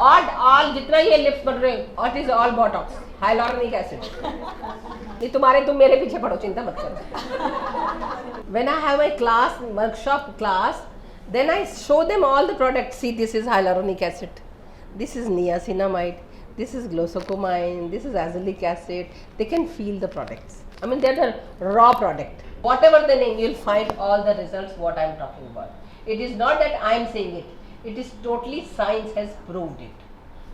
all जितना ये lips बन रहे हैं, it is all botox, hyaluronic acid. ये तुम मेरे पीछे पड़ो, चिंता मत करो. When I have my class, workshop class, then I show them all the products. See, this is hyaluronic acid, this is niacinamide, this is glucosamine, this is azelaic acid. They can feel the products. I mean, they are the raw product. Whatever the name, you will find all the results what I am talking about. It is not that I am saying it. It is totally science has proved it.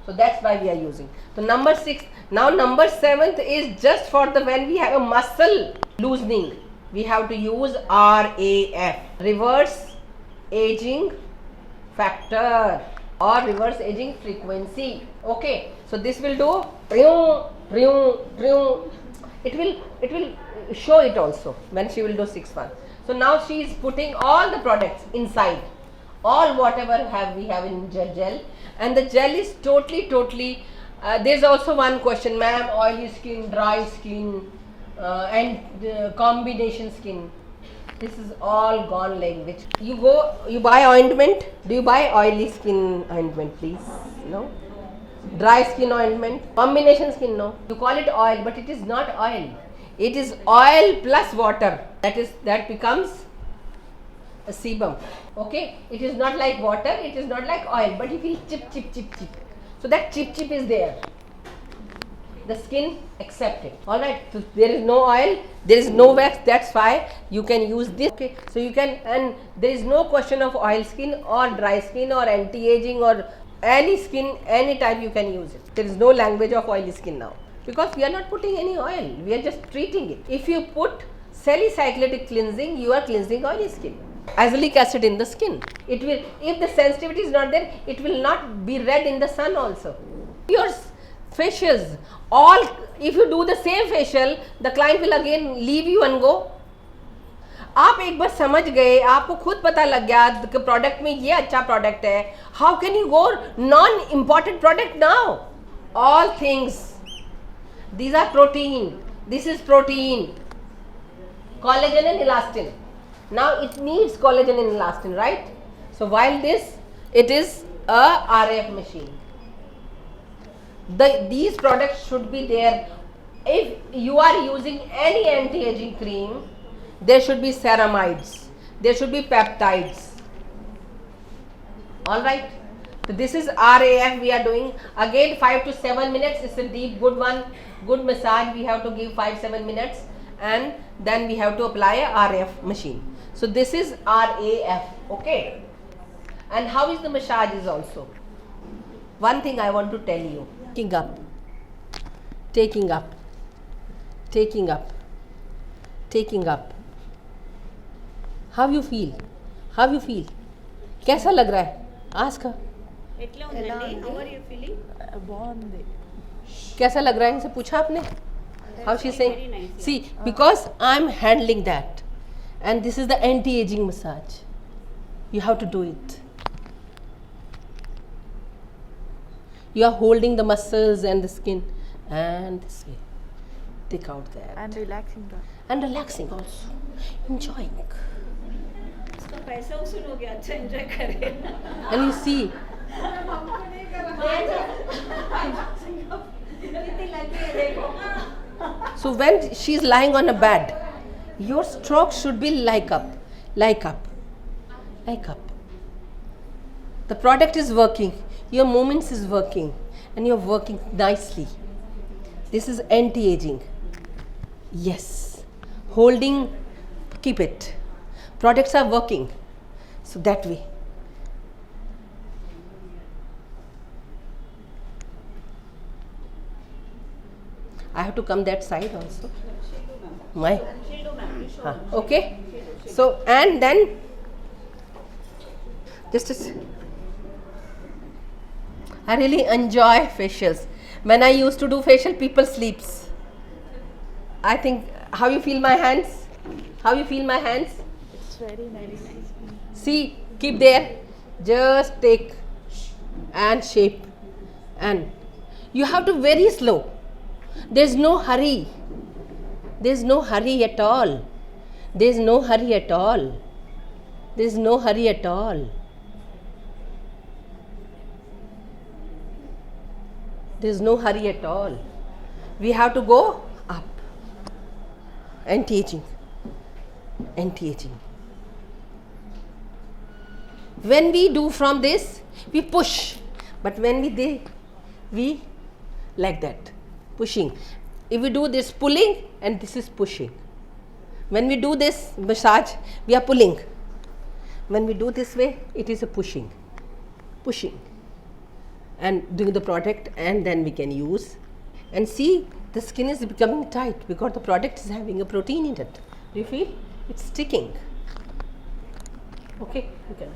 So that's why we are using. So number 6. Now number 7th is just for the when we have a muscle loosening. We have to use RAF, reverse aging factor or reverse aging frequency. Okay. So this will do. It will show it also when she will do 6-1. So now she is putting all the products inside. All whatever we have in gel, and the gel is totally there's also one question, ma'am, oily skin, dry skin, and combination skin. This is all gone language. You buy ointment. Do you buy oily skin ointment, please? No. Dry skin ointment, combination skin, no. You call it oil, but it is not oil. It is oil plus water. That becomes a sebum. Okay, it is not like water, it is not like oil, but you feel chip. So that chip is there. The skin accept it. Alright, so there is no oil, there is no wax, that's why you can use this. Okay, so you can, and there is no question of oil skin or dry skin or anti-aging or any skin, any type you can use it. There is no language of oily skin now, because we are not putting any oil, we are just treating it. If you put salicylated cleansing, you are cleansing oily skin. Azelaic acid in the skin, it will, if the sensitivity is not there, it will not be red in the sun also. Your facials, all, if you do the same facial, the client will again leave you and go. आप एक बार समझ गए, आपको खुद पता लग गया कि प्रोडक्ट में ये अच्छा प्रोडक्ट है, how can you go non-imported product now? All things, these are protein, this is protein, collagen and elastin. Now it needs collagen and elastin, right? So while this, it is a RF machine. These products should be there. If you are using any anti-aging cream, there should be ceramides, there should be peptides. Alright, so this is RAF we are doing. Again 5 to 7 minutes, it's a deep good one, good massage. We have to give 5-7 minutes, and then we have to apply a RAF machine. So this is RAF, okay. And how is the massage is also? One thing I want to tell you, taking up. How you feel? कैसा लग रहा है? Ask her. How are you feeling? कैसा लग रहा है? इनसे पूछा आपने? How she saying? Very nice, yeah. See, because I'm handling that, and this is the anti-aging massage. You have to do it. You are holding the muscles and the skin, and this way, take out that, And relaxing that. and relaxing also, enjoying. उसका पैसा उसूल हो गया, अच्छा enjoy करे. And you see, कितनी लगी है देखो. so when she is lying on a bed, your stroke should be like up. The product is working, your movements is working, and you are working nicely. This is anti-aging. Yes, holding, keep it. Products are working, so that way. I have to come that side also. My. Okay. So, and then I really enjoy facials. When I used to do facial, people sleeps. I think, how you feel my hands? It's very nice. See, keep there. Just take and shape, and you have to very slow. There's no hurry. At all. There is no hurry at all. We have to go up. Anti-aging. Anti-aging. When we do from this, we push. But when we like that, pushing. If we do this pulling and this is pushing. When we do this massage, we are pulling. When we do this way, it is a pushing. Pushing. And doing the product, and then we can use. And see, the skin is becoming tight because the product is having a protein in it. Do you feel? It's sticking. Okay, you can.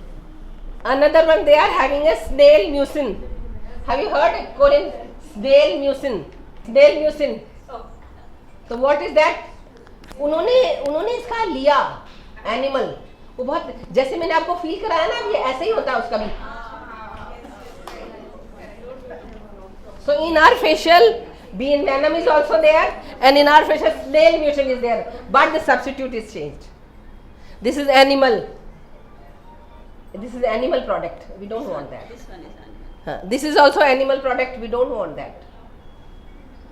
Another one, they are having a snail mucin. Have you heard it? Korean snail mucin. Snail mucin. So what is that? उन्होंने इसका लिया animal, वो बहुत, जैसे मैंने आपको feel कराया ना, ये ऐसे ही होता है उसका भी. So in our facial, bean venom is also there, and in our facial snail mucin is there, but the substitute is changed. This is animal. This is animal product. We don't want that. This one is animal. This is also animal product. We don't want that.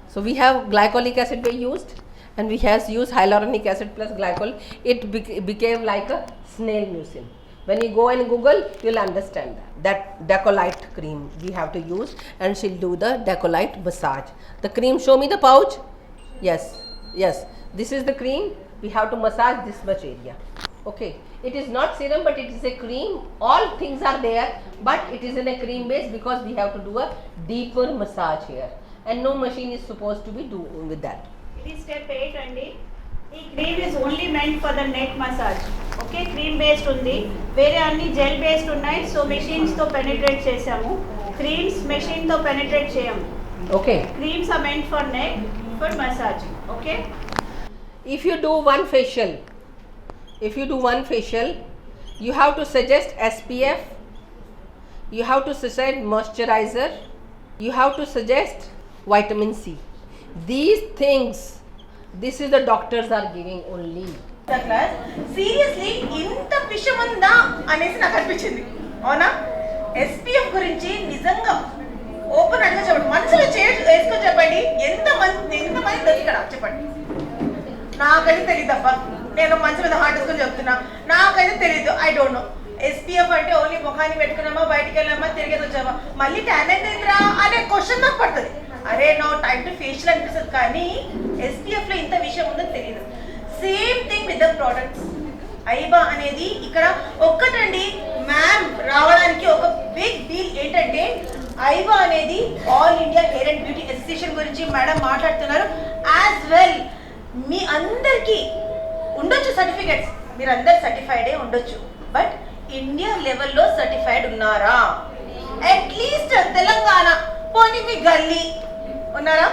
So we have glycolic acid we used, and we has used hyaluronic acid plus glycol. It became like a snail mucin. When you go and Google, you'll understand that Decolite cream we have to use, and she'll do the Decolite massage. The cream, show me the pouch. Yes, yes. This is the cream. We have to massage this much area. Okay. It is not serum, but it is a cream. All things are there, but it is in a cream base because we have to do a deeper massage here, and no machine is supposed to be doing with that. It is step 8 అండి. ఈ cream is only meant for the neck massage. Okay, cream based ఉంది, వేరే అన్ని gel based ఉన్నాయి. So మెషిన్స్తో penetrate చేసాము, creams మెషిన్తో penetrate చేయము. Okay. Creams are meant for neck for massage. Okay, If you do one facial, you have to suggest SPF, you have to suggest moisturizer, you have to suggest vitamin C. These things, this is the doctors are giving only. Class seriously ఇంత విషయం ఉందా అనేసి నాకు అనిపించింది. అవునా? SPF గురించి నిజంగా open అడిగా చెప్పండి, మనసులో వేసుకొని చెప్పండి. ఎంతమంది తెలుసు ఇక్కడ చెప్పండి. నాకైతే తెలియదు అబ్బా, నేను మనసు మీద హార్ట్ వేసుకొని చెప్తున్నా, నాకైతే తెలియదు. I don't know. ఎస్పీఎఫ్ అంటే ఓన్లీ ముఖాన్ని పెట్టుకున్నామా, బయటికి వెళ్ళామా, తిరిగేసి వచ్చామా, మళ్ళీ ట్యాన్ అయిందిరా అనే క్వశ్చన్ నాకు పడుతుంది. అరే నో టైం టు ఫేషియల్ అనిపిస్తుంది, కానీ ఎస్పీఎఫ్లో ఇంత విషయం ఉందని తెలియదు. Same thing with the products. AIBA అనేది ఇక్కడ ఒక్కటండి మ్యామ్ రావడానికి ఒక బిగ్ డీల్ ఏంటంటే, ఐబా అనేది all India Hair and Beauty association గురించి మేడం మాట్లాడుతున్నారు. యాజ్ వెల్ మీ అందరికీ ఉండొచ్చు సర్టిఫికెట్స్, మీరు అందరు సర్టిఫైడే ఉండొచ్చు, బట్ ఇండియా లెవెల్లో సర్టిఫైడ్ ఉన్నారా? అట్లీస్ట్ తెలంగాణ పోనీ మీ గల్లీ ఉన్నారా?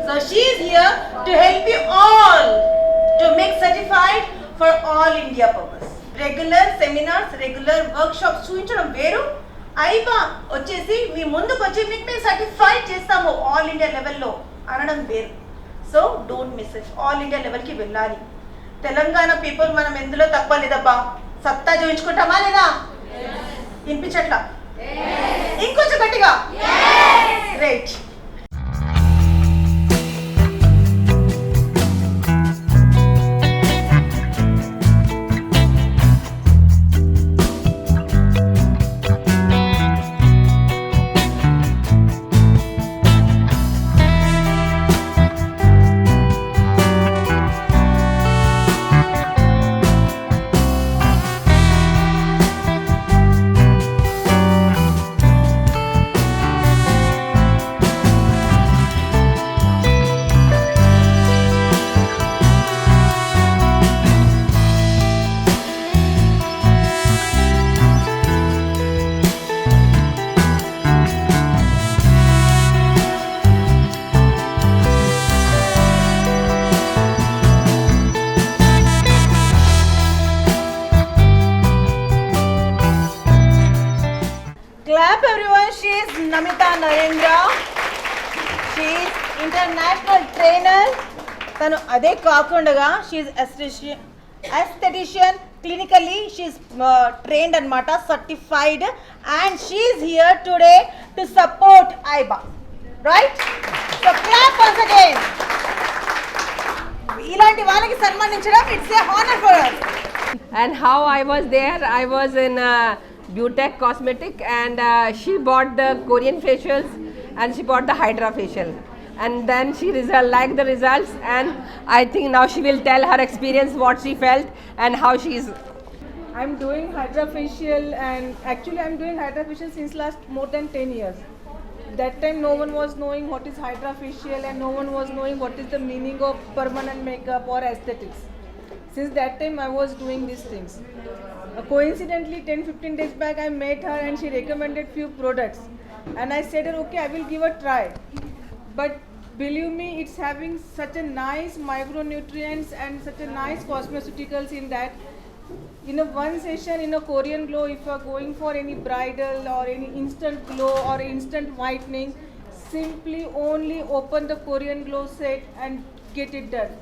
So she is here to help you all to make certified for all India purpose. Regular seminars, regular work shops చూపించడం వేరు, ఐబా వచ్చేసి మీ ముందుకు వచ్చి మీకు మేము సర్టిఫైడ్ చేస్తాము ఆల్ ఇండియా లెవెల్లో అనడం వేరు. So don't miss it. All India లెవెల్కి వెళ్ళాలి. తెలంగాణ పీపుల్ మనం ఎందులో తక్కువ లేదబ్బా, సత్తా చూపించుకుంటామా లేదా? వినిపించట్లా? ఇంకొంచెం గట్టిగా. Right. Clap everyone, she is Namita Narendra. She is international trainer. తను అదే కాకుండా she is aesthetician, clinically she's trained anamata, certified, and she's here today to support AIBA, right? So clap once again. ఇలాంటి వాళ్ళకి సన్మానించడం it's a honour for us. And how I was there, I was in Beautech Cosmetic, and she bought the Korean facials and she bought the Hydra facial. And then she liked the results, and I think now she will tell her experience, what she felt and how she is. I'm doing Hydra facial, and actually I'm doing Hydra facial since last more than 10 years. That time no one was knowing what is Hydra facial, and no one was knowing what is the meaning of permanent makeup or aesthetics. Since that time I was doing these things. Coincidentally 10-15 days back I met her and she recommended few products, and I said her, okay, I will give a try. But believe me, it's having such a nice micronutrients and such a nice cosmeceuticals in that. In a one session, in a Korean glow, if you are going for any bridal or any instant glow or instant whitening, simply only open the Korean glow set and get it done.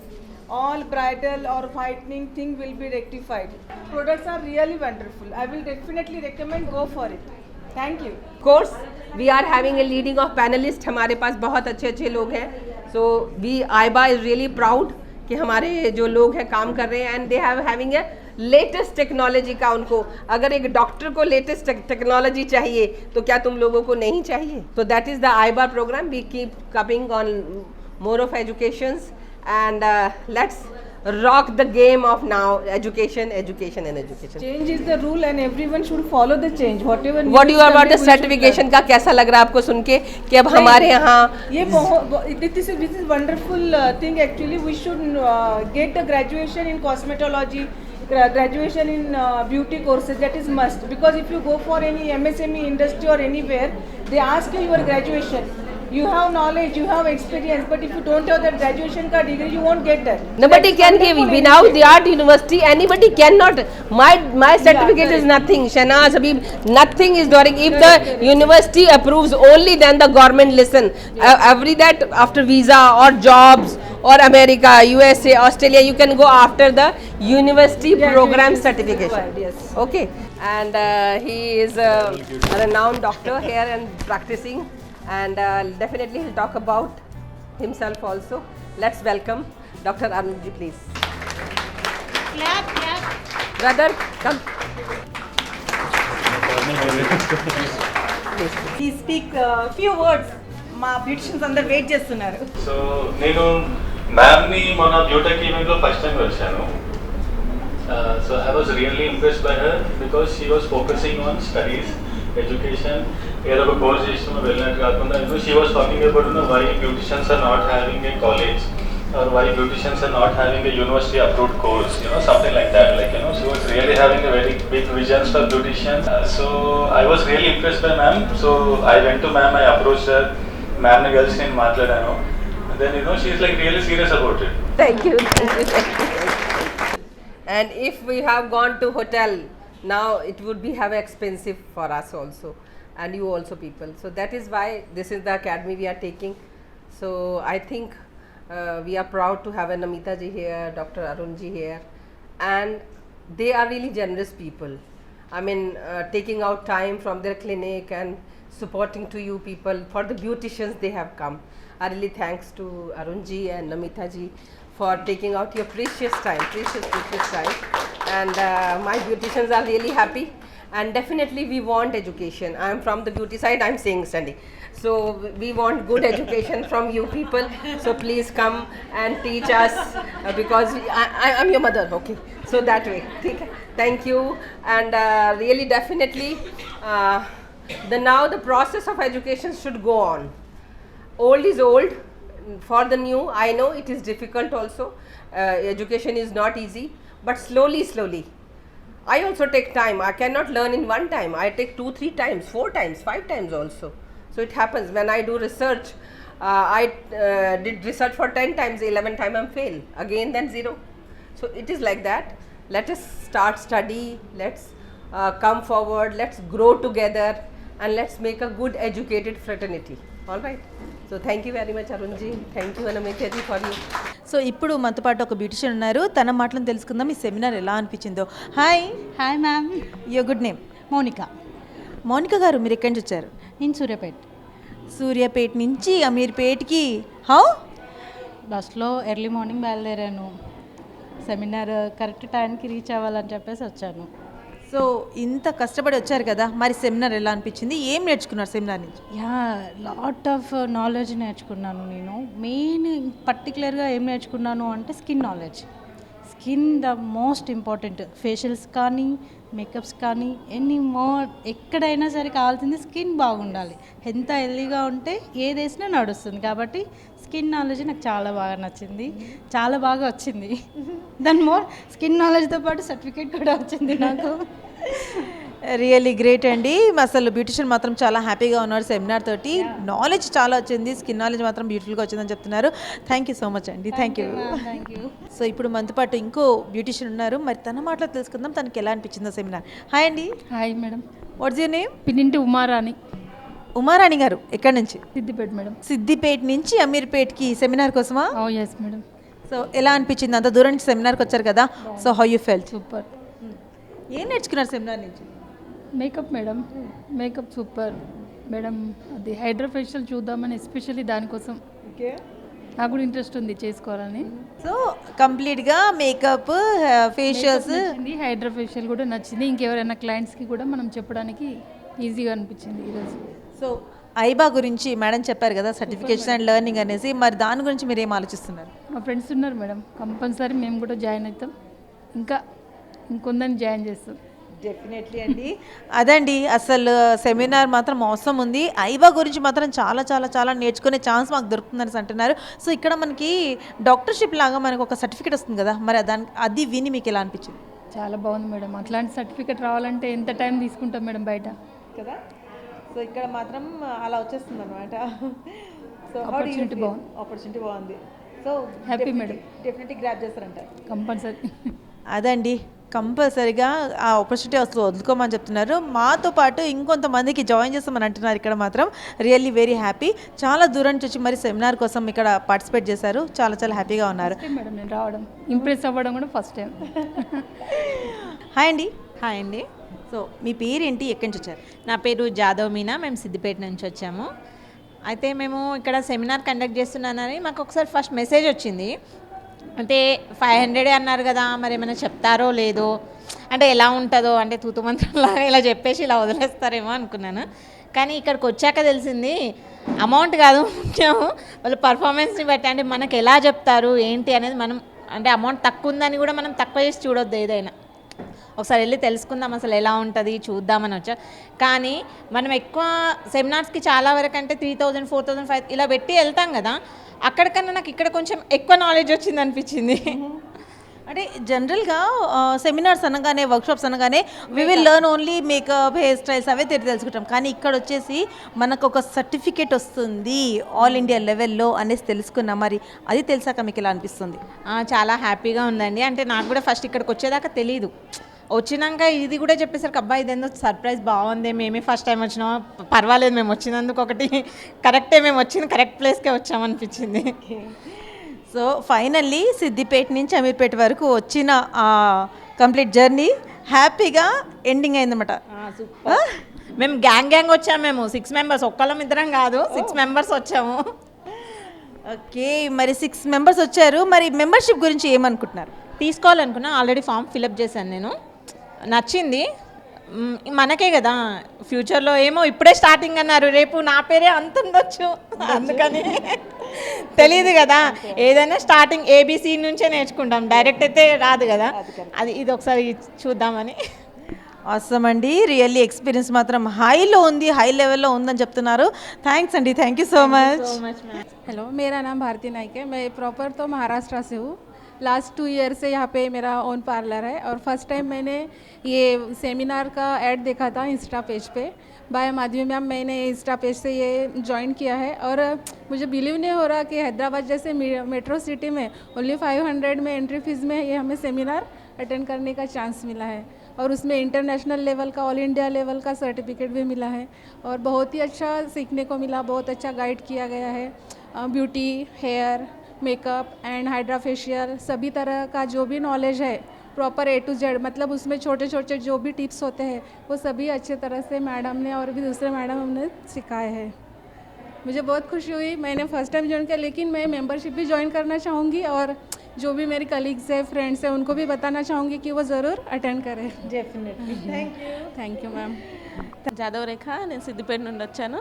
All bridal or whitening thing will be rectified. Products are really wonderful. I will definitely recommend, go for it. Thank you. Of course, we are having a leading of panelists. हमारे पास बहुत अच्छे लोग हैं. So we AIBA is really proud कि हमारे जो लोग हैं काम कर रहे हैं, and they have having a latest technology का. उनको अगर एक डॉक्टर को लेटेस्ट टेक्नोलॉजी चाहिए तो क्या तुम लोगों को नहीं चाहिए? तो that is the AIBA programme. We keep coming on more of educations, and let's rock the game of now education and education. Change is the rule and everyone should follow the change. Whatever. What do you about the certification का कैसा लग रहा है आपको सुन के कि अब हमारे यहाँ ये this is wonderful thing actually. We should get the graduation in cosmetology, graduation in beauty courses. That is must, because if you go for any MSME industry or anywhere, they ask you your graduation. You have knowledge, you have experience, but if you don't have that graduation card degree, you won't get that. Nobody can give. Without the art university, anybody cannot. My certificate is nothing. Shanaz Habib, nothing is doing. If the university approves, only then the government listen. Every that after visa or jobs or America, USA, Australia, you can go after the university program certification. Yes. Okay, and he is a renowned doctor here and practicing, and definitely he'll talk about himself also. Let's welcome Dr. Arunji, please. Clap, clap. Brother, come. Please speak few words. మా beauticians అందరు wait చేస్తున్నారు. So నేను మ్యామ్ని మన బ్యూటెక్ ఈవెంట్లో first time కలిశాను. So I was really impressed by her because she was focusing on studies, education. ఏదో ఒక కోర్స్ చేసిన వెళ్ళినట్టు కాకుండా she was talking about why beauticians are not having a college or why beauticians are not having a university approved course, something like that. She was really having a very big visions for beauticians. So I was really impressed by ma'am. So I went to ma'am, I approached her. Ma'am ne kalisi nenu maatladanu. And then she is like really serious about it. Thank you. And if we have gone to hotel, now it would be have expensive for us also, and you also people. So that is why this is the academy we are taking. So I think we are proud to have Namita ji here, Dr. Arun ji here, and they are really generous people. I mean, taking out time from their clinic and supporting to you people. For the beauticians they have come. I really thanks to Arun ji and Namita ji for taking out your precious time, precious time. And my beauticians are really happy. And definitely we want education. I am from the beauty side, I am saying Sandy. So we want good education from you people. So please come and teach us because I am your mother. Okay. So that way. Thank you. And really definitely now the process of education should go on. Old is old. For the new, I know it is difficult also. Education is not easy, but slowly. I also take time. I cannot learn in one time. I take 2-3 times, 4 times, 5 times also. So it happens when I do research. I did research for 10 times, 11 times I'm fail. Again then 0. So it is like that. Let us start study. Let's come forward. Let's grow together, and let's make a good educated fraternity. All right. So thank you very much, Arunji. Thank you, Anamika ji, for you. So ఇప్పుడు మనతో పాటు ఒక beautician ఉన్నారు, తన మాటలను తెలుసుకుందాం ఈ seminar ఎలా అనిపించిందో. Hi hi ma'am, your good name? Monika. Mounika గారు, మీరు ఎక్కడి నుంచి వచ్చారు? నేను సూర్యాపేట్. సూర్యాపేట నుంచి అమీర్పేట్కి హౌ? బస్లో ఎర్లీ మార్నింగ్ బయలుదేరాను. సెమినార్ కరెక్ట్ టైంకి రీచ్ అవ్వాలని చెప్పేసి వచ్చాను. సో ఇంత కష్టపడి వచ్చారు కదా, మరి సెమినార్ ఎలా అనిపించింది? ఏం నేర్చుకున్నారు సెమినార్ నుంచి? యా, లాట్ ఆఫ్ నాలెడ్జ్ నేర్చుకున్నాను నేను. మెయిన్ పర్టికులర్గా ఏం నేర్చుకున్నాను అంటే skin knowledge. Skin the most important. Facials కానీ మేకప్స్ కానీ ఎనీ మోర్ ఎక్కడైనా సరే కావాల్సింది స్కిన్ బాగుండాలి. ఎంత హెల్దీగా ఉంటే ఏది వేసినా నడుస్తుంది. కాబట్టి స్కిన్ నాలెడ్జ్ నాకు చాలా బాగా నచ్చింది, చాలా బాగా వచ్చింది. దాని మోర్ స్కిన్ నాలెడ్జ్తో పాటు సర్టిఫికేట్ కూడా వచ్చింది నాకు. రియల్లీ గ్రేట్ అండి. అసలు బ్యూటిషియన్ మాత్రం చాలా హ్యాపీగా ఉన్నారు సెమినార్ తోటి. నాలెడ్జ్ చాలా వచ్చింది, స్కిన్ నాలెడ్జ్ మాత్రం బ్యూటిఫుల్గా వచ్చిందని చెప్తున్నారు. థ్యాంక్ యూ సో మచ్ అండి. Thank you. సో ఇప్పుడు మనతో పాటు ఇంకో బ్యూటిషియన్ ఉన్నారు, మరి తన మాటలో తెలుసుకుందాం తనకి ఎలా అనిపించిందో సెమినార్. హాయ్ అండి. Hi madam. What's your name? Pinninti Umarani. Umarani గారు ఎక్కడి నుంచి? సిద్దిపేట మేడం. సిద్దిపేట నుంచి అమీర్పేట్కి సెమినార్ కోసమా? ఓ ఎస్ మేడం. సో ఎలా అనిపించింది? అంత దూరం నుంచి సెమినార్కి వచ్చారు కదా, so how you felt? Super. ఏం నేర్చుకున్నారు సెమినార్ నుంచి? Makeup madam, makeup super madam. అది హైడ్రా ఫేషియల్ చూద్దామని ఎస్పెషల్లీ దానికోసం. ఓకే, నాకు కూడా ఇంట్రెస్ట్ ఉంది చేసుకోవాలని. సో కంప్లీట్గా మేకప్, ఫేషియల్స్, హైడ్రా ఫేషియల్ కూడా నచ్చింది. ఇంకెవరైనా క్లయింట్స్కి కూడా మనం చెప్పడానికి ఈజీగా అనిపించింది ఈరోజు. సో ఐబా గురించి మేడం చెప్పారు కదా, సర్టిఫికేషన్ అండ్ లెర్నింగ్ అనేసి, మరి దాని గురించి మీరు ఏం ఆలోచిస్తున్నారు? మా ఫ్రెండ్స్ ఉన్నారు మేడం, కంపల్సరీ మేము కూడా జాయిన్ అవుతాం, ఇంకా ఇంకొందని జాయిన్ చేస్తాం. డెఫినెట్లీ అండి. అదండి, అసలు సెమినార్ మాత్రం అవసరం ఉంది. ఐబా గురించి మాత్రం చాలా చాలా చాలా నేర్చుకునే ఛాన్స్ మాకు దొరుకుతుందని అంటున్నారు. సో ఇక్కడ మనకి డాక్టర్షిప్ లాగా మనకు ఒక సర్టిఫికేట్ వస్తుంది కదా, మరి అది విని మీకు ఎలా అనిపించింది? చాలా బాగుంది మేడం. అట్లాంటి సర్టిఫికేట్ రావాలంటే ఎంత టైం తీసుకుంటాం మేడం బయట కదా. సో ఇక్కడ మాత్రం అలా వచ్చేస్తుంది అనమాట. సో ఆపర్చునిటీ బాగుంది. ఆపర్చునిటీ బాగుంది. So happy madam. Definitely grab చేస్తారంట. కంపల్సరీ. అదండి, కంపల్సరీగా ఆ ఆపర్చునిటీ అసలు వదులుకోమని చెప్తున్నారు. మాతో పాటు ఇంకొంతమందికి జాయిన్ చేస్తామని అంటున్నారు. ఇక్కడ మాత్రం రియల్లీ వెరీ హ్యాపీ. చాలా దూరం నుంచి వచ్చి మరి సెమినార్ కోసం ఇక్కడ పార్టిసిపేట్ చేశారు. చాలా చాలా హ్యాపీగా ఉన్నారు. మేడం నేను రావడం, ఇంప్రెస్ అవ్వడం కూడా ఫస్ట్ టైం. హాయ్ అండి. హాయ్ అండి. సో మీ పేరేంటి, ఎక్కడి నుంచి వచ్చారు? నా పేరు జాదవ్ మీనా, మేము సిద్దిపేట నుంచి వచ్చాము. అయితే మేము ఇక్కడ సెమినార్ కండక్ట్ చేస్తున్నానని మాకు ఒకసారి ఫస్ట్ మెసేజ్ వచ్చింది. అంటే 500 అన్నారు కదా, మరి ఏమైనా చెప్తారో లేదో, అంటే ఎలా ఉంటుందో, అంటే తూతు మంత్రంలాగా ఇలా చెప్పేసి ఇలా వదిలేస్తారేమో అనుకున్నాను. కానీ ఇక్కడికి వచ్చాక తెలిసింది అమౌంట్ కాదు ముఖ్యం, వాళ్ళ పర్ఫార్మెన్స్ని బట్టి, అంటే మనకు ఎలా చెప్తారు ఏంటి అనేది మనం, అంటే అమౌంట్ తక్కువ ఉందని కూడా మనం తక్కువ చేసి చూడొద్దు. ఏదైనా ఒకసారి వెళ్ళి తెలుసుకుందాం అసలు ఎలా ఉంటుంది చూద్దామని వచ్చా. కానీ మనం ఎక్కువ సెమినార్స్కి చాలా వరకు అంటే 3000, 4000, 5000 ఇలా పెట్టి వెళ్తాం కదా, అక్కడికన్నా నాకు ఇక్కడ కొంచెం ఎక్కువ నాలెడ్జ్ వచ్చింది అనిపించింది. అంటే జనరల్గా సెమినార్స్ అనగానే, వర్క్షాప్స్ అనగానే we will learn only makeup, hair styles అవే తెలుసుకుంటాం. కానీ ఇక్కడ వచ్చేసి మనకు ఒక సర్టిఫికేట్ వస్తుంది ఆల్ ఇండియా లెవెల్లో అనేసి తెలుసుకున్నాం. మరి అది తెలిసాక మీకు ఎలా అనిపిస్తుంది? చాలా హ్యాపీగా ఉందండి. అంటే నాకు కూడా ఫస్ట్ ఇక్కడికి వచ్చేదాకా తెలీదు, వచ్చినాక ఇది కూడా చెప్పేసరికి అబ్బాయి ఇదేందో సర్ప్రైజ్ బాగుంది, మేమే ఫస్ట్ టైం వచ్చినాం, పర్వాలేదు మేము వచ్చినందుకు ఒకటి కరెక్టే, మేము వచ్చిన కరెక్ట్ ప్లేస్కే వచ్చామనిపించింది. సో ఫైనల్లీ సిద్దిపేట నుంచి అమీర్పేట వరకు వచ్చిన కంప్లీట్ జర్నీ హ్యాపీగా ఎండింగ్ అయిందన్నమాట. మేము గ్యాంగ్ వచ్చాము, మేము 6 మెంబర్స్, ఒక్కళ్ళం ఇద్దరం కాదు, 6 మెంబర్స్ వచ్చాము. ఓకే, మరి 6 మెంబర్స్ వచ్చారు. మరి మెంబర్షిప్ గురించి ఏమనుకుంటున్నారు? తీసుకోవాలనుకున్నా, ఆల్రెడీ ఫామ్ ఫిలప్ చేశాను నేను, నచ్చింది. మనకే కదా ఫ్యూచర్లో, ఏమో ఇప్పుడే స్టార్టింగ్ అన్నారు, రేపు నా పేరే అంత ఉండొచ్చు, అందుకని తెలియదు కదా, ఏదైనా స్టార్టింగ్ ABC నుంచే నేర్చుకుంటాం, డైరెక్ట్ అయితే రాదు కదా, ఇది ఒకసారి చూద్దామని. అవసరం అండి, రియల్లీ ఎక్స్పీరియన్స్ మాత్రం హైలో ఉంది, హై లెవెల్లో ఉందని చెప్తున్నారు. థ్యాంక్స్ అండి, thank you so much. Hello, मेरा नाम भारती नाइक है। मैं प्रॉपर तो महाराष्ट्र से हूँ। लास्ट 2 ईयर से यहाँ पे मेरा ओन पार्लर है और फर्स्ट टाइम मैंने ये सेमिनार का ऐड देखा था इंस्टा पेज पे। बाय माधवी मैम, मैंने इंस्टा पेज से ये ज्वाइन किया है और मुझे बिलीव नहीं हो रहा कि हैदराबाद जैसे मेट्रो सिटी में ओनली 500 में एंट्री फीस में ये हमें सेमिनार अटेंड करने का चांस मिला है और उसमें इंटरनेशनल लेवल का, ऑल इंडिया लेवल का सर्टिफिकेट भी मिला है और बहुत ही अच्छा सीखने को मिला, बहुत अच्छा गाइड किया गया है। Beauty, hair, makeup and hydra facial सभी तरह का जो भी नॉलेज है प्रॉपर A to Z, मतलब उसमें छोटे छोटे जो भी टिप्स होते हैं वो सभी अच्छे तरह से मैडम ने और भी दूसरे मैडम हमने सिखाए हैं। मुझे बहुत खुशी हुई, मैंने फर्स्ट टाइम ज्वाइन किया, लेकिन मैं मेंबरशिप भी ज्वाइन करना चाहूँगी और जो भी मेरे कलीग्स है, फ्रेंड्स हैं, उनको भी बताना चाहूँगी कि वो ज़रूर अटेंड करें। Definitely thank you ma'am. Jadhav Rekha, నేను సిద్దిపేట నుండి వచ్చాను.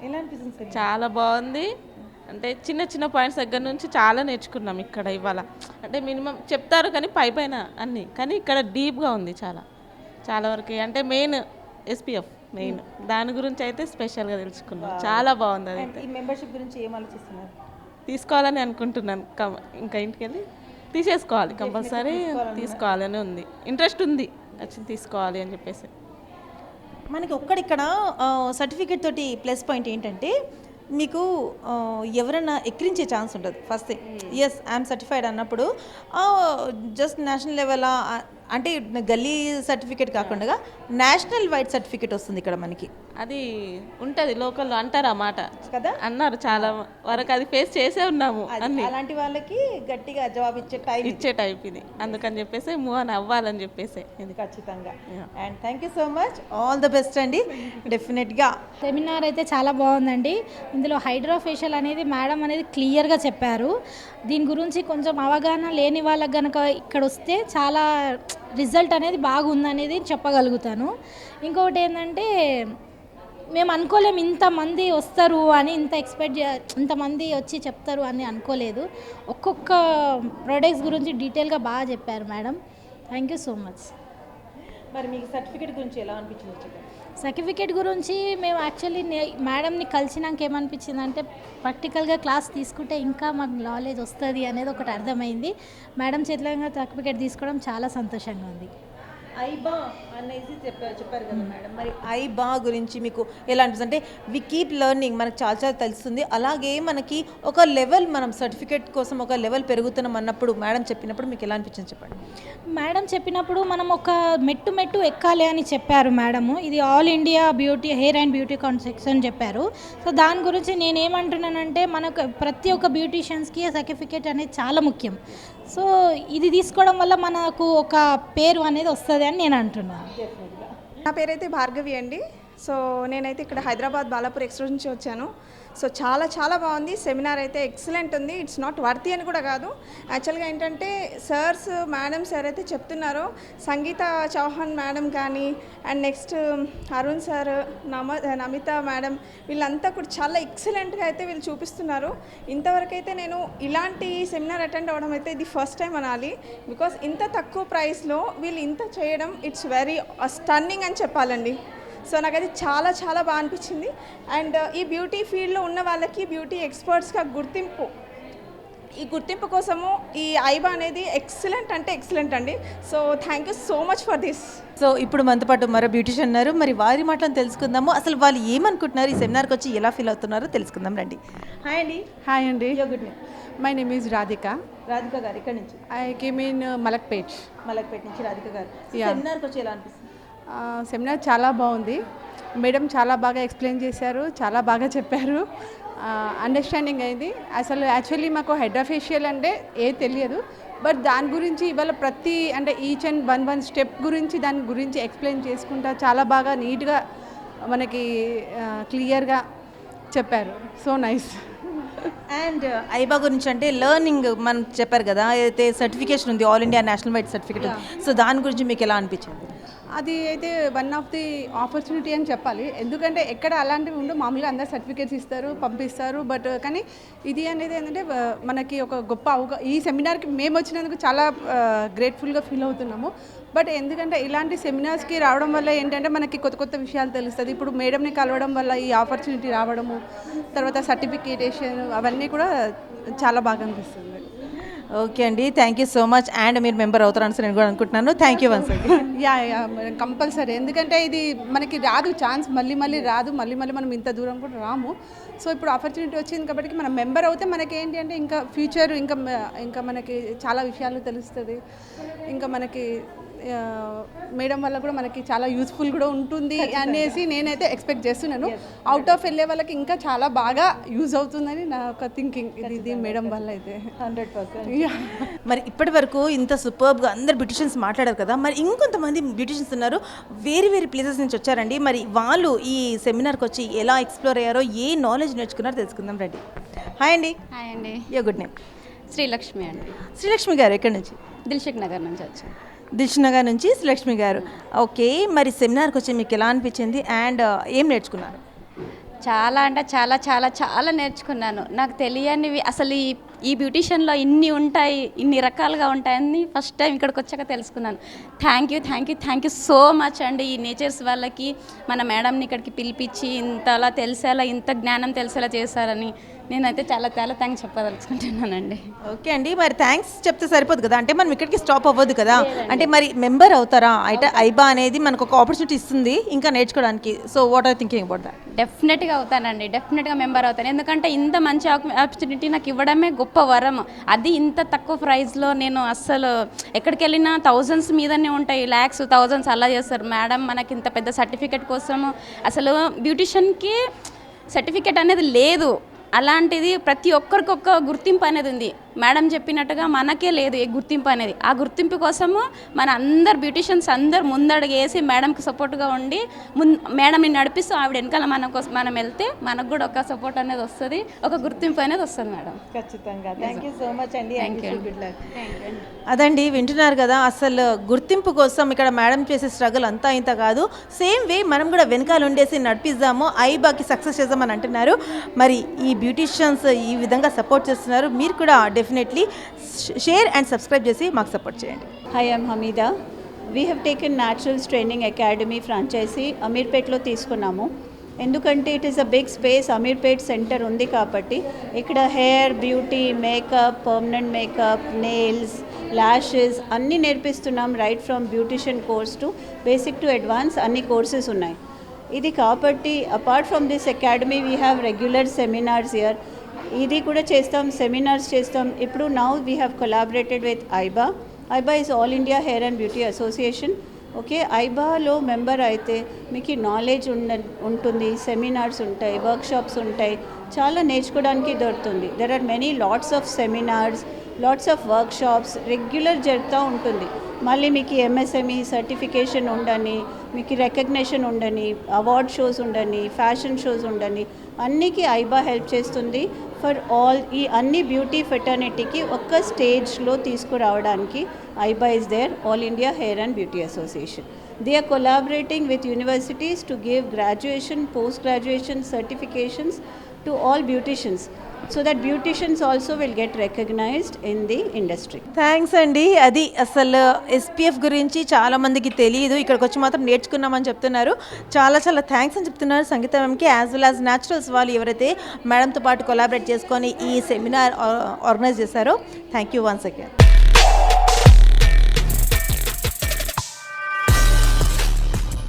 ఎలా అనిపిస్తుంది సార్? చాలా బాగుంది. అంటే చిన్న చిన్న పాయింట్స్ దగ్గర నుంచి చాలా నేర్చుకున్నాం ఇక్కడ ఇవాళ. అంటే మినిమం చెప్తారు కానీ పైన అన్నీ, కానీ ఇక్కడ డీప్గా ఉంది చాలా చాలా వరకు. అంటే మెయిన్ ఎస్పీఎఫ్ మెయిన్ దాని గురించి అయితే స్పెషల్గా తెలుసుకున్నాం. చాలా బాగుంది. అది ఈ మెంబర్షిప్ గురించి ఏం ఆలోచిస్తున్నారు? తీసుకోవాలని అనుకుంటున్నాను. ఇంకా ఇంటికి వెళ్ళి తీసేసుకోవాలి, కంపల్సరీ తీసుకోవాలని ఉంది. ఇంట్రెస్ట్ ఉంది, వచ్చి తీసుకోవాలి అని చెప్పేసి. మనకి ఒక్కడిక్కడ సర్టిఫికేట్ తోటి ప్లస్ పాయింట్ ఏంటంటే మీకు ఎవరైనా ఎక్కిరించే ఛాన్స్ ఉంటుంది. First thing, yes I'm certified అన్నప్పుడు జస్ట్ నేషనల్ లెవెల్ అంటే గల్లీ సర్టిఫికేట్ కాకుండా నేషనల్ వైడ్ సర్టిఫికేట్ వస్తుంది ఇక్కడ మనకి. అది ఉంటుంది లోకల్లో అంటారు ఆ మాట కదా, అన్నారు చాలా వరకు. అది ఫేస్ చేసే ఉన్నాము అన్ని. అలాంటి వాళ్ళకి గట్టిగా జవాబు ఇచ్చే టైప్ ఇది. అందుకని చెప్పేసి మూవ్ ఆన్ అవ్వాలని చెప్పేసి ఇది. ఖచ్చితంగా. And thank you so much, all the best అండి. డెఫినెట్గా సెమినార్ అయితే చాలా బాగుందండి. ఇందులో హైడ్రా ఫేషియల్ అనేది మేడం అనేది క్లియర్గా చెప్పారు. దీని గురించి కొంచెం అవగాహన లేని వాళ్ళకి కనుక ఇక్కడ వస్తే చాలా రిజల్ట్ అనేది బాగుందనేది చెప్పగలుగుతాను. ఇంకొకటి ఏంటంటే మేము అనుకోలేము ఇంతమంది వస్తారు అని, ఇంతమంది వచ్చి చెప్తారు అని అనుకోలేదు. ఒక్కొక్క ప్రోడక్ట్స్ గురించి డీటెయిల్గా బాగా చెప్పారు madam. Thank you so much. మరి మీకు సర్టిఫికేట్ గురించి ఎలా అనిపించింది? సర్టిఫికేట్ గురించి మేము యాక్చువల్లీ మేడంని కలిసినాక ఏమనిపించింది అంటే ప్రాక్టికల్గా క్లాస్ తీసుకుంటే ఇంకా మాకు నాలెడ్జ్ వస్తుంది అనేది ఒకటి అర్థమైంది. మేడం చేతిలో సర్టిఫికేట్ తీసుకోవడం చాలా సంతోషంగా ఉంది. ఐబా అనేది చెప్పారు కదా మేడం, మరి ఐబా గురించి మీకు ఎలా అనిపిస్తుంది? అంటే వి కీప్ లెర్నింగ్, మనకు చాలా చాలా తెలుస్తుంది. అలాగే మనకి ఒక లెవెల్, మనం సర్టిఫికేట్ కోసం ఒక లెవెల్ పెరుగుతున్నాం అన్నప్పుడు మేడం చెప్పినప్పుడు మీకు ఎలా అనిపించింది చెప్పండి. మేడం చెప్పినప్పుడు మనం ఒక మెట్టు ఎక్కాలి అని చెప్పారు మేడము. ఇది all India beauty hair and beauty concepts అని చెప్పారు. సో దాని గురించి నేనేమంటున్నానంటే మనకు ప్రతి ఒక్క బ్యూటీషియన్స్కి సర్టిఫికేట్ అనేది చాలా ముఖ్యం. సో ఇది తీసుకోవడం వల్ల మనకు ఒక పేరు అనేది వస్తుంది అని నేను అంటున్నాను. నా పేరైతే భార్గవి అండి. సో నేనైతే ఇక్కడ హైదరాబాద్ బాలాపూర్ ఎక్స్ప్రెస్ నుంచి వచ్చాను. సో చాలా చాలా బాగుంది. సెమినార్ అయితే ఎక్సలెంట్ ఉంది. ఇట్స్ నాట్ వర్తీ అని కూడా కాదు. యాక్చువల్గా ఏంటంటే సార్స్ మేడమ్స్ ఎవరైతే చెప్తున్నారో, సంగీత చౌహాన్ మేడం కానీ and next Arun sir, Namita madam, వీళ్ళంతా కూడా చాలా ఎక్సలెంట్గా అయితే వీళ్ళు చూపిస్తున్నారు. ఇంతవరకు అయితే నేను ఇలాంటి సెమినార్ అటెండ్ అవ్వడం అయితే ఇది ఫస్ట్ టైం అనాలి. బికాస్ ఇంత తక్కువ ప్రైస్లో వీళ్ళు ఇంత చేయడం ఇట్స్ వెరీ స్టన్నింగ్ అని చెప్పాలండి. సో నాకైతే చాలా చాలా బాగా అనిపించింది. అండ్ ఈ బ్యూటీ ఫీల్డ్లో ఉన్న వాళ్ళకి బ్యూటీ ఎక్స్పర్ట్స్గా ఈ గుర్తింపు కోసము ఈ ఐబా అనేది ఎక్సలెంట్ అంటే ఎక్సలెంట్ అండి. So thank you so much for this. So ఇప్పుడు మనతో పాటు మరో బ్యూటిషియన్ ఉన్నారు, మరి వారి మాటలను తెలుసుకుందాము. అసలు వాళ్ళు ఏమనుకుంటున్నారు, ఈ సెమినార్కి వచ్చి ఎలా ఫీల్ అవుతున్నారో తెలుసుకుందాం రండి. హాయ్ అండి. హాయ్ అండి. Good name? My name is Radhika. Radhika గారు ఇక్కడ నుంచి? ఐ కేమ్ ఇన్ మలక్పేట్ నుంచి. రాధిక గారు, సెమినార్కి వచ్చి ఎలా అనిపిస్తుంది? సెమినార్ చాలా బాగుంది. మేడం చాలా బాగా ఎక్స్ప్లెయిన్ చేశారు, చాలా బాగా చెప్పారు, అండర్స్టాండింగ్ అయింది. అసలు యాక్చువల్లీ మాకు హైడ్రా ఫేషియల్ అంటే తెలియదు, బట్ దాని గురించి ఇవాళ ప్రతి అంటే ఈచ్ అండ్ వన్ స్టెప్ గురించి దాని గురించి ఎక్స్ప్లెయిన్ చేసుకుంటా చాలా బాగా నీట్గా మనకి క్లియర్గా చెప్పారు. So nice. అండ్ ఐబా గురించి అంటే లెర్నింగ్ మనం చెప్పారు కదా, అయితే సర్టిఫికేషన్ ఉంది, all India national wide certificate. So దాని గురించి మీకు ఎలా అనిపించింది? అది అయితే వన్ ఆఫ్ ది ఆపర్చునిటీ అని చెప్పాలి. ఎందుకంటే ఎక్కడ అలాంటివి ఉండవు, మామూలుగా అందరు సర్టిఫికేట్స్ ఇస్తారు, పంపిస్తారు. బట్ కానీ ఇది అనేది ఏంటంటే మనకి ఒక గొప్ప ఈ సెమినార్కి మేము వచ్చినందుకు చాలా గ్రేట్ఫుల్గా ఫీల్ అవుతున్నాము. బట్ ఎందుకంటే ఇలాంటి సెమినార్స్కి రావడం వల్ల ఏంటంటే మనకి కొత్త కొత్త విషయాలు తెలుస్తుంది. ఇప్పుడు మేడంని కలవడం వల్ల ఈ ఆపర్చునిటీ రావడము, తర్వాత సర్టిఫికేటేషన్, అవన్నీ కూడా చాలా బాగా అనిపిస్తుంది. ఓకే అండి, thank you so much. And మీరు మెంబర్ అవుతారని నేను కూడా అనుకుంటున్నాను. Thank you once again. Yeah compulsory. ఎందుకంటే ఇది మనకి రాదు ఛాన్స్, మళ్ళీ రాదు, మళ్ళీ మనం ఇంత దూరం కూడా రాము. సో ఇప్పుడు ఆపర్చునిటీ వచ్చింది కాబట్టి మనం మెంబర్ అవుతే మనకి ఏంటి అంటే ఇంకా ఫ్యూచర్ ఇంకా మనకి చాలా విషయాలు తెలుస్తుంది. ఇంకా మనకి మేడం వల్ల కూడా మనకి చాలా యూస్ఫుల్ కూడా ఉంటుంది అనేసి నేనైతే ఎక్స్పెక్ట్ చేస్తున్నాను. అవుట్ ఆఫ్ వెళ్ళే వాళ్ళకి ఇంకా చాలా బాగా యూజ్ అవుతుందని నా ఒక థింకింగ్. ఇది మేడం వల్ల అయితే 100%. మరి ఇప్పటి వరకు ఇంత సూపర్బ్గా అందరు బ్యూటిషియన్స్ మాట్లాడారు కదా, మరి ఇంకొంతమంది బ్యూటిషియన్స్ ఉన్నారు వేరే వేరే ప్లేసెస్ నుంచి వచ్చారండి. మరి వాళ్ళు ఈ సెమినార్కి వచ్చి ఎలా ఎక్స్ప్లోర్ అయ్యారో, ఏ నాలెడ్జ్ నేర్చుకున్నారో తెలుసుకుందాం రండి. హాయ్ అండి. హాయ్ అండి. యో గుడ్ నేమ్? శ్రీలక్ష్మి అండి. శ్రీలక్ష్మి గారు ఎక్కడి నుంచి? దిల్షుక్ నగర్ నుంచి వచ్చాను. దిల్షుక్ నగర్ నుంచి శ్రీలక్ష్మి గారు. ఓకే, మరి సెమినార్కి వచ్చి మీకు ఎలా అనిపించింది అండ్ ఏం నేర్చుకున్నారు? చాలా అంటే చాలా చాలా చాలా నేర్చుకున్నాను. నాకు తెలియనివి అసలు ఈ బ్యూటిషియన్లో ఇన్ని ఉంటాయి, ఇన్ని రకాలుగా ఉంటాయని ఫస్ట్ టైం ఇక్కడికి వచ్చాక తెలుసుకున్నాను. థ్యాంక్ యూ సో మచ్ అండి. ఈ నేచర్స్ వాళ్ళకి మన మేడంని ఇక్కడికి పిలిపించి ఇంతలా తెలిసేలా, ఇంత జ్ఞానం తెలిసేలా చేశారని నేనైతే చాలా చాలా థ్యాంక్స్ చెప్పదలుచుకుంటున్నానండి. ఓకే అండి, మరి థ్యాంక్స్ చెప్తే సరిపోదు కదా, అంటే మనం ఇక్కడికి స్టాప్ అవ్వదు కదా, అంటే మరి మెంబర్ అవుతారా? అయితే ఐబా అనేది మనకు ఒక ఆపర్చునిటీ ఇస్తుంది ఇంకా నేర్చుకోవడానికి. So what are thinking about that? డెఫినెట్గా అవుతానండి, డెఫినెట్గా మెంబర్ అవుతాను. ఎందుకంటే ఇంత మంచి ఆపర్చునిటీ నాకు ఇవ్వడమే గొప్ప వరం. అది ఇంత తక్కువ ప్రైస్లో నేను అస్సలు ఎక్కడికి వెళ్ళినా థౌజండ్స్ మీదనే ఉంటాయి, ల్యాక్స్ థౌజండ్స్ అలా చేస్తారు. మేడం మనకి ఇంత పెద్ద సర్టిఫికేట్ కోసము, అసలు బ్యూటిషియన్కి సర్టిఫికేట్ అనేది లేదు, అలాంటిది ప్రతి ఒక్కరికి ఒక్క గుర్తింపు అనేది ఉంది. మేడం చెప్పినట్టుగా మనకే లేదు ఏ గుర్తింపు అనేది. ఆ గుర్తింపు కోసము మన అందరు బ్యూటిషియన్స్ అందరు ముందడుగు వేసి మేడంకి సపోర్ట్గా ఉండి మేడంని నడిపిస్తూ ఆవిడ వెనకాల మనం వెళ్తే మనకు కూడా ఒక సపోర్ట్ అనేది వస్తుంది, ఒక గుర్తింపు అనేది వస్తుంది మేడం. ఖచ్చితంగా. థ్యాంక్ యూ సో మచ్ అండి. Thank you. అదండి, వింటున్నారు కదా, అసలు గుర్తింపు కోసం ఇక్కడ మేడం చేసే స్ట్రగుల్ అంతా ఇంత కాదు. సేమ్ వే మనం కూడా వెనకాల ఉండేసి నడిపిద్దాము, ఐబాకి సక్సెస్ చేద్దామని అంటున్నారు. మరి ఈ బ్యూటిషియన్స్ ఈ విధంగా సపోర్ట్ చేస్తున్నారు. మీరు కూడా డెఫినెట్లీ షేర్ అండ్ సబ్స్క్రైబ్ చేసి మాకు సపోర్ట్ చేయండి. Hi, I'm Hamida. We have taken Naturals training academy franchise అమీర్పేట్లో తీసుకున్నాము. ఎందుకంటే it is a big space, Ameerpet centre ఉంది కాబట్టి ఇక్కడ hair, beauty, makeup, permanent makeup, nails, lashes అన్నీ నేర్పిస్తున్నాం. Right from beautician course to basic to advance అన్ని కోర్సెస్ ఉన్నాయి. ఇది కాబట్టి apart from this academy we have regular seminars here. ఇది కూడా చేస్తాం, సెమినార్స్ చేస్తాం. ఇప్పుడు now we have collaborated with ఐబా. ఐబా is All India Hair and Beauty Association. Okay, ఐబాలో మెంబర్ అయితే మీకు నాలెడ్జ్ ఉంటుంది, సెమినార్స్ ఉంటాయి, వర్క్షాప్స్ ఉంటాయి, చాలా నేర్చుకోవడానికి దొరుకుతుంది. There are many lots of seminars, lots of workshops regular జరుగుతూ ఉంటుంది. మళ్ళీ మీకు ఎంఎస్ఎంఈ సర్టిఫికేషన్ ఉండని, మీకు రికగ్నిషన్ ఉండని, అవార్డ్ షోస్ ఉండని, ఫ్యాషన్ షోస్ ఉండని, అన్నికి ఐబా హెల్ప్ చేస్తుంది. ఫర్ ఆల్ ఈ అన్ని బ్యూటీ ఫెటర్నిటీకి ఒక్క స్టేజ్లో తీసుకురావడానికి AIBA is there, All India Hair and Beauty Association. They are collaborating with universities to give graduation, post-graduation certifications to all beauticians, so that beauticians also will get recognized in the industry. Thanks అండి. అది అసలు SPF గురించి చాలా మందికి తెలియదు, ఇక్కడికి వచ్చి మాత్రం నేర్చుకున్నామని చెప్తున్నారు. చాలా చాలా థ్యాంక్స్ అని చెప్తున్నారు సంగీత మ్యామ్కి, యాజ్ వెల్ యాజ్ న్యాచురల్స్ వాళ్ళు ఎవరైతే మేడంతో పాటు కొలాబరేట్ చేసుకొని ఈ సెమినార్ ఆర్గనైజ్ చేశారో. Thank you once again.